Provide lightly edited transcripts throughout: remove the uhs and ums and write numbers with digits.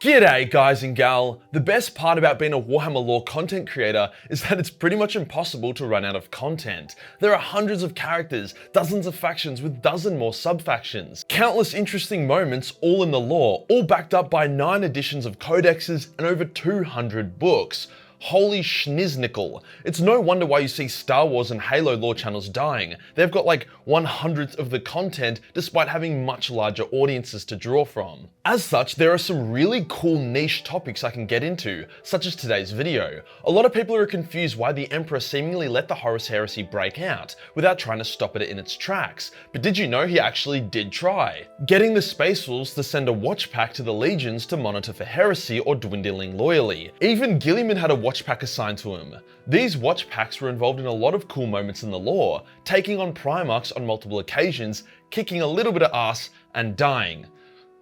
G'day guys and gal. The best part about being a Warhammer lore content creator is that it's pretty much impossible to run out of content. There are hundreds of characters, dozens of factions with dozen more sub-factions, countless interesting moments all in the lore, all backed up by 9 editions of codexes and over 200 books. Holy schnizznickel. It's no wonder why you see Star Wars and Halo lore channels dying. They've got like 1/100th of the content despite having much larger audiences to draw from. As such, there are some really cool niche topics I can get into, such as today's video. A lot of people are confused why the Emperor seemingly let the Horus Heresy break out without trying to stop it in its tracks. But did you know he actually did try? Getting the Space Wolves to send a Watchpack to the legions to monitor for heresy or dwindling loyally. Even Guilliman had a Watchpack assigned to him. These Watchpacks were involved in a lot of cool moments in the lore, taking on Primarchs on multiple occasions, kicking a little bit of ass, and dying.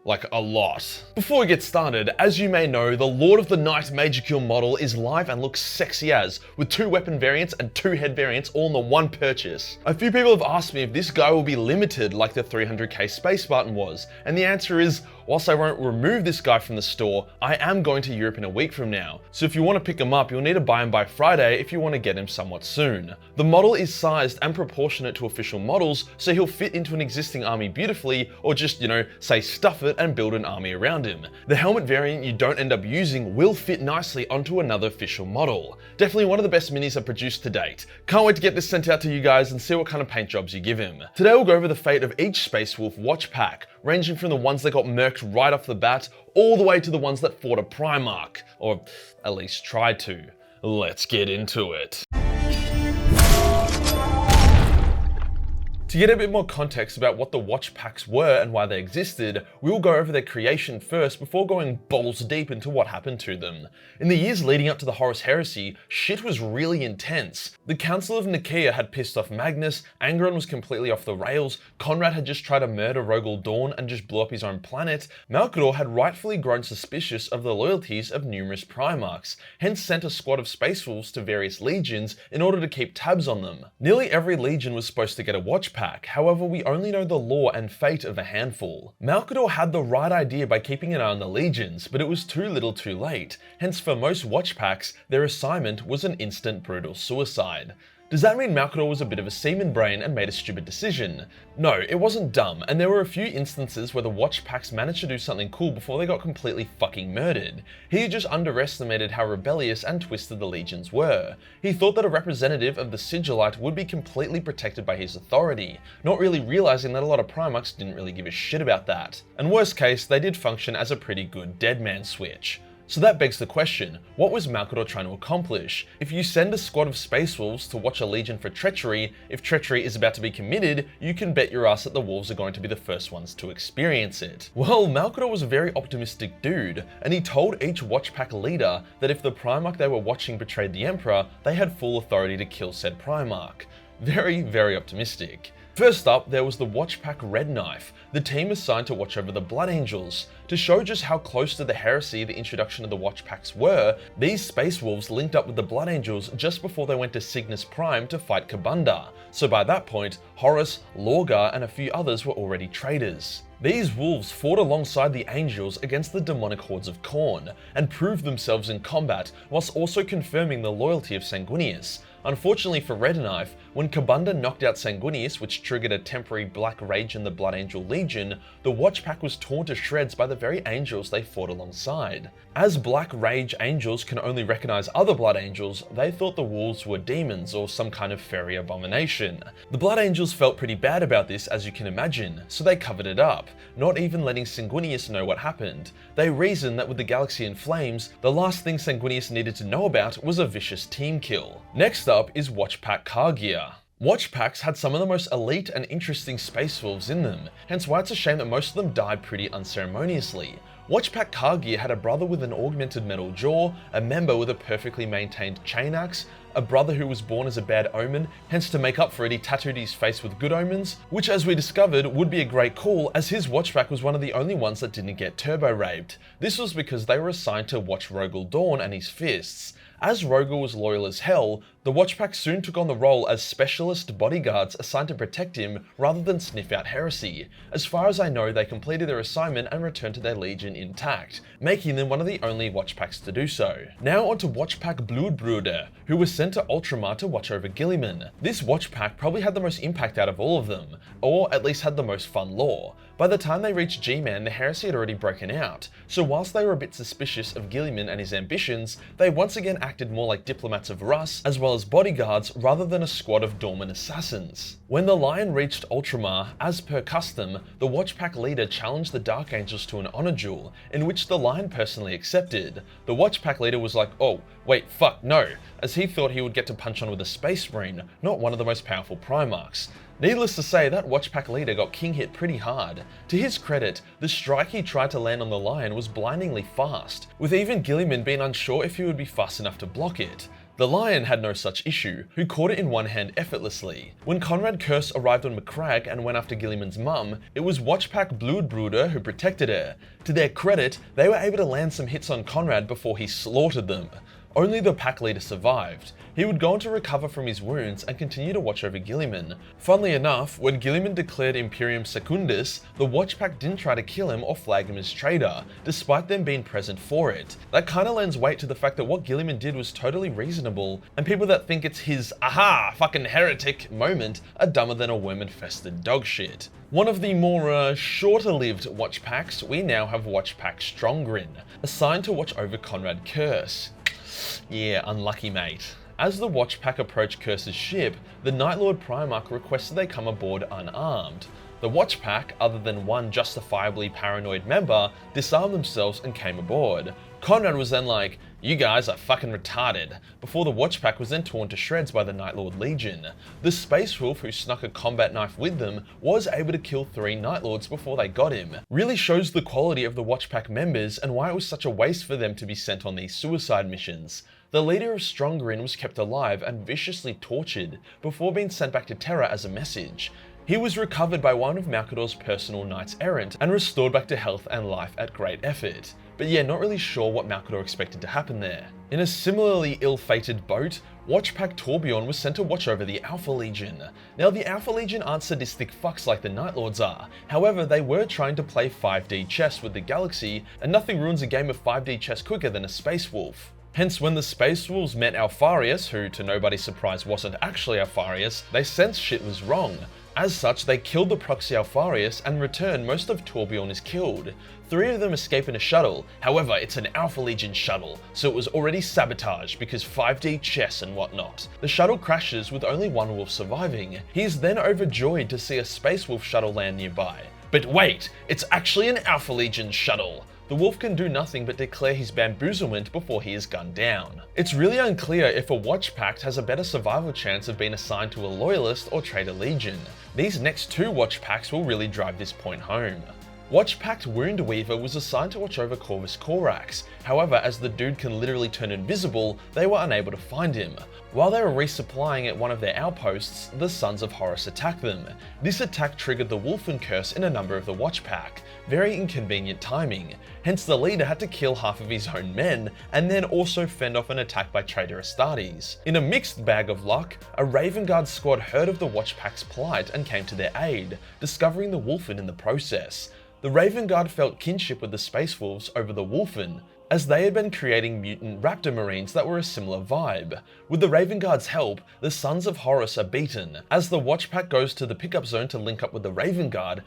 Like a lot. Before we get started, as you may know, the Lord of the Night Majorkill model is live and looks sexy as, with 2 weapon variants and 2 head variants all in the one purchase. A few people have asked me if this guy will be limited like the 300k Space Spartan was, and the answer is, whilst I won't remove this guy from the store, I am going to Europe in a week from now. So if you want to pick him up, you'll need to buy him by Friday if you want to get him somewhat soon. The model is sized and proportionate to official models, so he'll fit into an existing army beautifully, or just, say stuff it and build an army around him. The helmet variant you don't end up using will fit nicely onto another official model. Definitely one of the best minis I've produced to date. Can't wait to get this sent out to you guys and see what kind of paint jobs you give him. Today we'll go over the fate of each Space Wolf Watchpack, ranging from the ones that got murked right off the bat, all the way to the ones that fought a Primarch, or at least tried to. Let's get into it. To get a bit more context about what the Watchpacks were and why they existed, we will go over their creation first before going balls deep into what happened to them. In the years leading up to the Horus Heresy, shit was really intense. The Council of Nicaea had pissed off Magnus, Angron was completely off the rails, Conrad had just tried to murder Rogel Dawn and just blew up his own planet, Maclador had rightfully grown suspicious of the loyalties of numerous Primarchs, hence sent a squad of Space Wolves to various legions in order to keep tabs on them. Nearly every legion was supposed to get a Watchpack. However, we only know the lore and fate of a handful. Maclador had the right idea by keeping an eye on the legions, but it was too little too late. Hence, for most Watchpacks, their assignment was an instant brutal suicide. Does that mean Maclador was a bit of a seaman brain and made a stupid decision? No, it wasn't dumb, and there were a few instances where the Watchpacks managed to do something cool before they got completely fucking murdered. He just underestimated how rebellious and twisted the legions were. He thought that a representative of the Sigillite would be completely protected by his authority, not really realizing that a lot of Primarchs didn't really give a shit about that. And worst case, they did function as a pretty good dead man switch. So that begs the question, what was Maclador trying to accomplish? If you send a squad of Space Wolves to watch a legion for treachery, if treachery is about to be committed, you can bet your ass that the wolves are going to be the first ones to experience it. Well, Maclador was a very optimistic dude, and he told each Watchpack leader that if the Primarch they were watching betrayed the Emperor, they had full authority to kill said Primarch. Very, very optimistic. First up, there was the Watchpack Red Knife, the team assigned to watch over the Blood Angels. To show just how close to the heresy the introduction of the Watchpacks were, these Space Wolves linked up with the Blood Angels just before they went to Cygnus Prime to fight Kabunda. So by that point, Horus, Lorgar, and a few others were already traitors. These wolves fought alongside the angels against the demonic hordes of Khorne, and proved themselves in combat, whilst also confirming the loyalty of Sanguinius. Unfortunately for Red Knife, when Kabunda knocked out Sanguinius, which triggered a temporary black rage in the Blood Angel Legion, the Watchpack was torn to shreds by the very angels they fought alongside. As Black Rage angels can only recognize other Blood Angels, they thought the wolves were demons or some kind of fairy abomination. The Blood Angels felt pretty bad about this, as you can imagine, so they covered it up, not even letting Sanguinius know what happened. They reasoned that with the galaxy in flames, the last thing Sanguinius needed to know about was a vicious team kill. Next up is Watchpack Kargia. Watchpacks had some of the most elite and interesting Space Wolves in them, hence why it's a shame that most of them died pretty unceremoniously. Watchpack Kargia had a brother with an augmented metal jaw, a member with a perfectly maintained chain axe, a brother who was born as a bad omen, hence to make up for it he tattooed his face with good omens, which as we discovered would be a great call as his watchpack was one of the only ones that didn't get turbo raped. This was because they were assigned to watch Rogel Dawn and his fists. As Rogel was loyal as hell, the Watchpacks soon took on the role as specialist bodyguards assigned to protect him rather than sniff out Heresy. As far as I know, they completed their assignment and returned to their legion intact, making them one of the only Watchpacks to do so. Now onto Watchpack Bloodbruder, who was sent to Ultramar to watch over Guilliman. This Watchpack probably had the most impact out of all of them, or at least had the most fun lore. By the time they reached G-Man, the Heresy had already broken out, so whilst they were a bit suspicious of Guilliman and his ambitions, they once again acted more like diplomats of Russ, as well as bodyguards, rather than a squad of dormant assassins. When the Lion reached Ultramar, as per custom, the Watchpack leader challenged the Dark Angels to an honor duel, in which the Lion personally accepted. The Watchpack leader was like, oh, wait, fuck, no, as he thought he would get to punch on with a Space Marine, not one of the most powerful Primarchs. Needless to say, that Watchpack leader got king hit pretty hard. To his credit, the strike he tried to land on the Lion was blindingly fast, with even Guilliman being unsure if he would be fast enough to block it. The Lion had no such issue, who caught it in one hand effortlessly. When Conrad Curse arrived on Macragge and went after Guilliman's mum, it was Watchpack Bloodbruder who protected her. To their credit, they were able to land some hits on Conrad before he slaughtered them. Only the pack leader survived. He would go on to recover from his wounds and continue to watch over Guilliman. Funnily enough, when Guilliman declared Imperium Secundus, the Watchpack didn't try to kill him or flag him as traitor, despite them being present for it. That kinda lends weight to the fact that what Guilliman did was totally reasonable, and people that think it's his aha, fucking heretic moment are dumber than a worm-infested dog shit. One of the more shorter-lived Watchpacks, we now have Watchpack Stronggrin, assigned to watch over Conrad Curse. Yeah, unlucky mate. As the Watchpack approached Curse's ship, the Night Lord Primarch requested they come aboard unarmed. The Watchpack, other than one justifiably paranoid member, disarmed themselves and came aboard. Conrad was then like, you guys are fucking retarded, before the Watchpack was then torn to shreds by the Night Lord Legion. The Space Wolf, who snuck a combat knife with them, was able to kill 3 Night Lords before they got him. Really shows the quality of the Watchpack members and why it was such a waste for them to be sent on these suicide missions. The leader of Stronggrin was kept alive and viciously tortured before being sent back to Terra as a message. He was recovered by one of Maclador's personal knights errant and restored back to health and life at great effort. But yeah, not really sure what Maclador expected to happen there. In a similarly ill-fated boat, Watchpack Torbjorn was sent to watch over the Alpha Legion. Now the Alpha Legion aren't sadistic fucks like the Night Lords are, however they were trying to play 5D chess with the galaxy, and nothing ruins a game of 5D chess quicker than a Space Wolf. Hence, when the Space Wolves met Alfarius, who to nobody's surprise wasn't actually Alfarius, they sensed shit was wrong. As such, they killed the proxy Alfarius, and in return most of Torbjorn is killed. 3 of them escape in a shuttle, however it's an Alpha Legion shuttle, so it was already sabotaged because 5D chess and whatnot. The shuttle crashes with only one wolf surviving. He is then overjoyed to see a Space Wolf shuttle land nearby. But wait, it's actually an Alpha Legion shuttle! The wolf can do nothing but declare his bamboozlement before he is gunned down. It's really unclear if a Watchpack has a better survival chance of being assigned to a Loyalist or Traitor Legion. These next 2 Watchpacks will really drive this point home. Watchpack Woundweaver was assigned to watch over Corvus Corax, however as the dude can literally turn invisible, they were unable to find him. While they were resupplying at one of their outposts, the Sons of Horus attacked them. This attack triggered the Wolfen Curse in a number of the Watchpack. Very inconvenient timing, hence the leader had to kill half of his own men, and then also fend off an attack by Traitor Astartes. In a mixed bag of luck, a Raven Guard squad heard of the Watchpack's plight and came to their aid, discovering the Wolfen in the process. The Raven Guard felt kinship with the Space Wolves over the Wolfen, as they had been creating mutant raptor marines that were a similar vibe. With the Raven Guard's help, the Sons of Horus are beaten. As the Watchpack goes to the pickup zone to link up with the Raven Guard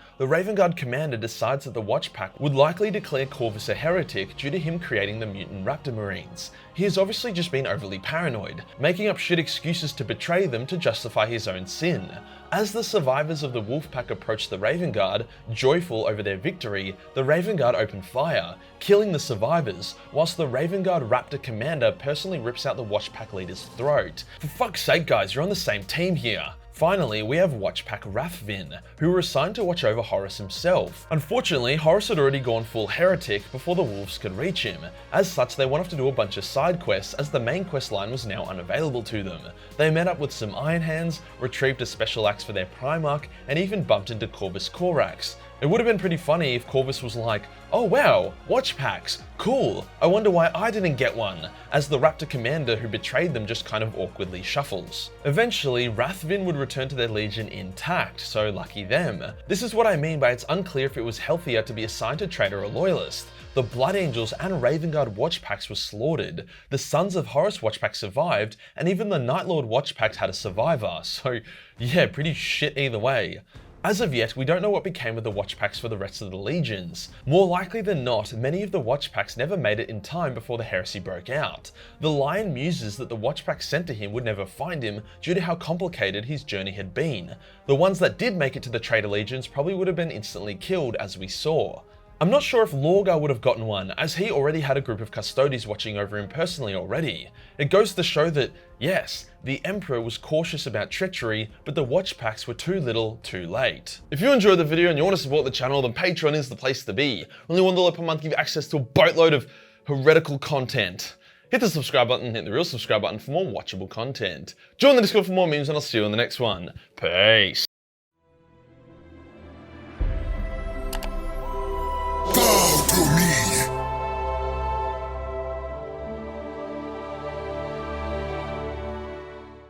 commander decides that the Watchpack would likely declare Corvus a heretic due to him creating the mutant raptor marines. He has obviously just been overly paranoid, making up shit excuses to betray them to justify his own sin. As the survivors of the Wolfpack approached the Raven Guard, joyful over their victory, the Raven Guard opened fire, killing the survivors, whilst the Raven Guard Raptor commander personally rips out the Watchpack leader's throat. For fuck's sake guys, you're on the same team here. Finally, we have Watchpack Rathvin, who were assigned to watch over Horus himself. Unfortunately, Horus had already gone full heretic before the wolves could reach him. As such, they went off to do a bunch of side quests as the main quest line was now unavailable to them. They met up with some Iron Hands, retrieved a special axe for their Primarch, and even bumped into Corvus Corax. It would have been pretty funny if Corvus was like, "Oh wow, Watchpacks, cool, I wonder why I didn't get one," as the Raptor commander who betrayed them just kind of awkwardly shuffles. Eventually, Rathvin would return to their legion intact, so lucky them. This is what I mean by it's unclear if it was healthier to be assigned to traitor or loyalist. The Blood Angels and Raven Guard Watchpacks were slaughtered, the Sons of Horus Watchpack survived, and even the Night Lord Watchpack had a survivor, so yeah, pretty shit either way. As of yet, we don't know what became of the Watchpacks for the rest of the legions. More likely than not, many of the Watchpacks never made it in time before the Heresy broke out. The Lion muses that the Watchpacks sent to him would never find him due to how complicated his journey had been. The ones that did make it to the traitor legions probably would have been instantly killed, as we saw. I'm not sure if Lorgar would have gotten one, as he already had a group of Custodes watching over him personally already. It goes to show that, yes, the Emperor was cautious about treachery, but the Watchpacks were too little, too late. If you enjoyed the video and you want to support the channel, then Patreon is the place to be. Only $1 per month give you access to a boatload of heretical content. Hit the subscribe button, hit the real subscribe button for more watchable content. Join the Discord for more memes, and I'll see you in the next one. Peace.